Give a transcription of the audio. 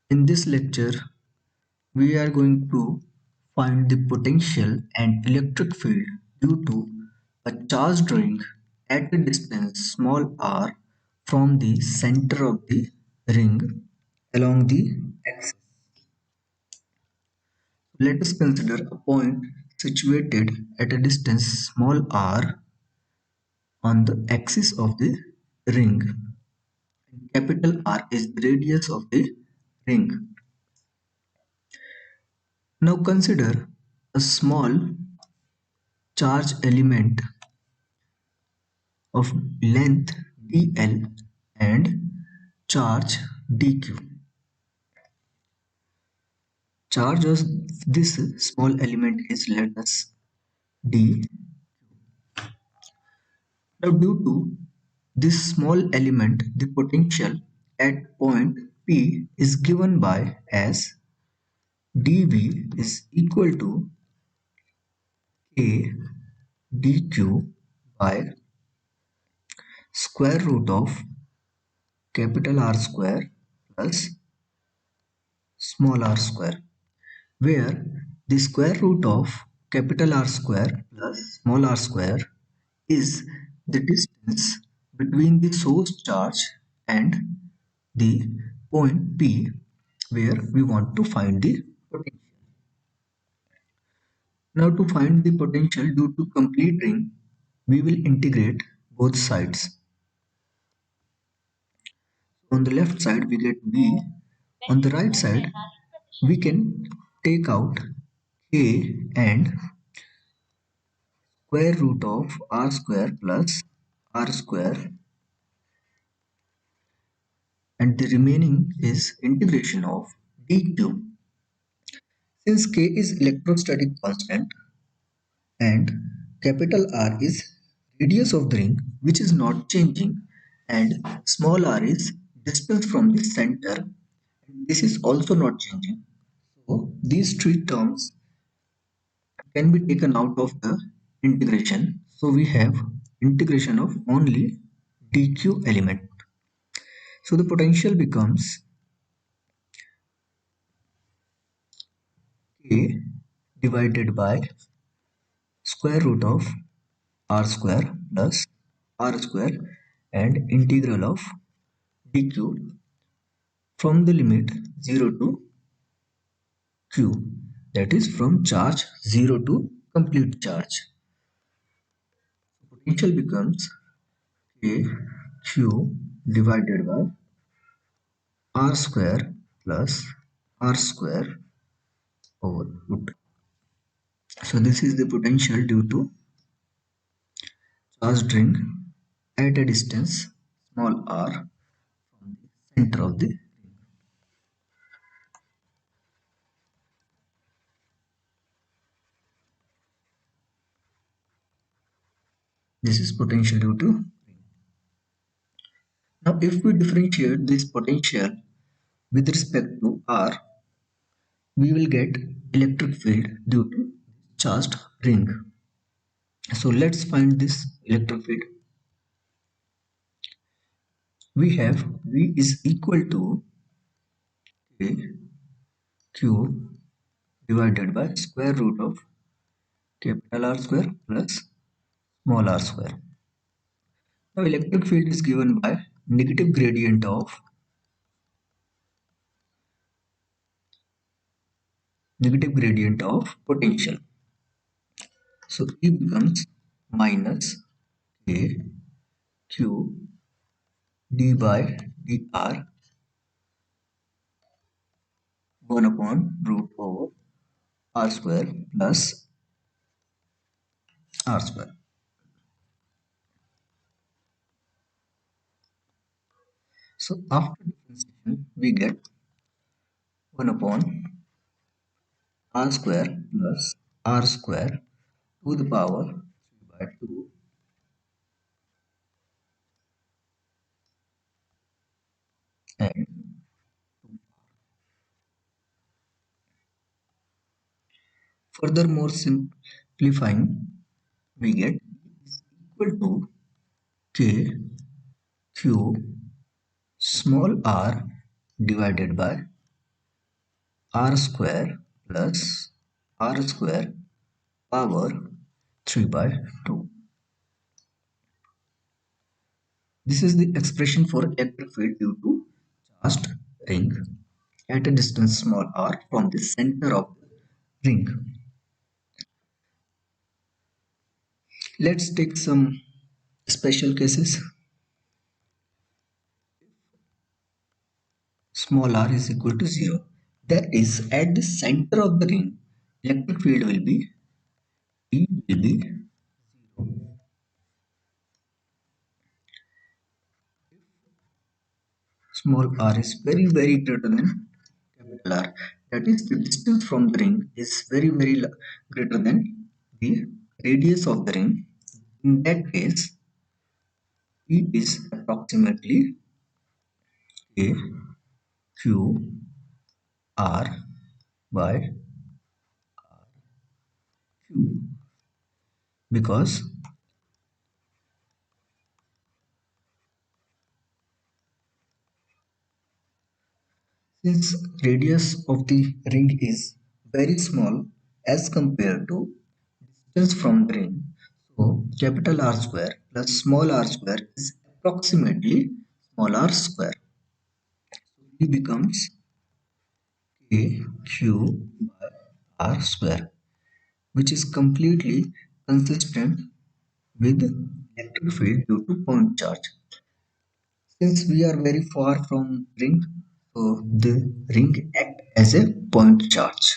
In this lecture, we are going to find the potential and electric field due to a charged ring at a distance small r from the center of the ring along the axis. Let us consider a point situated at a distance small r on the axis of the ring. Capital R is the radius of the ring. Now consider a small charge element of length dl and charge dq. Charge of this small element is, let us, d. Now due to this small element, the potential at point P is given by as dV is equal to k dq by square root of capital R square plus small r square, where the square root of capital R square plus small r square is the distance between the source charge and the point P where we want to find the potential. Now to find the potential due to complete ring, we will integrate both sides. On the left side we get V, on the right side we can take out K and square root of R square plus R square, and the remaining is integration of dq. Since K is electrostatic constant and capital R is radius of the ring which is not changing, and small r is distance from the center, this is also not changing. So these three terms can be taken out of the integration. So we have integration of only dq element. So the potential becomes k divided by square root of r square plus r square and integral of dq from the limit 0 to q, that is from charge 0 to complete charge. Potential becomes k q divided by r square plus r square over root. So this is the potential due to charged ring at a distance small r from the center of the ring. This is potential due to ring. Now if we differentiate this potential with respect to r, we will get electric field due to charged ring. So let's find this electric field. We have V is equal to K Q divided by square root of capital R square plus small r square. Now electric field is given by negative gradient of potential. So E becomes minus K Q d by dr 1 upon root over r square plus r square. So after differentiation we get 1 upon r square plus r square to the power 3 by 2 and furthermore simplifying we get is equal to k q small r divided by r square plus r square power 3 by 2. This is the expression for electric field due to charged ring at a distance small r from the center of the ring. Let's take some special cases. Small r is equal to 0. That is, at the center of the ring, electric field will be E will be 0. Small r is very greater than capital R. That is, the distance from the ring is very greater than the radius of the ring. In that case, E is approximately A Q R by Q, because since radius of the ring is very small as compared to distance from the ring, so capital R square plus small r square is approximately small r square. E becomes A Q by R square, which is completely consistent with electric field due to point charge. Since we are very far from ring, so the ring act as a point charge.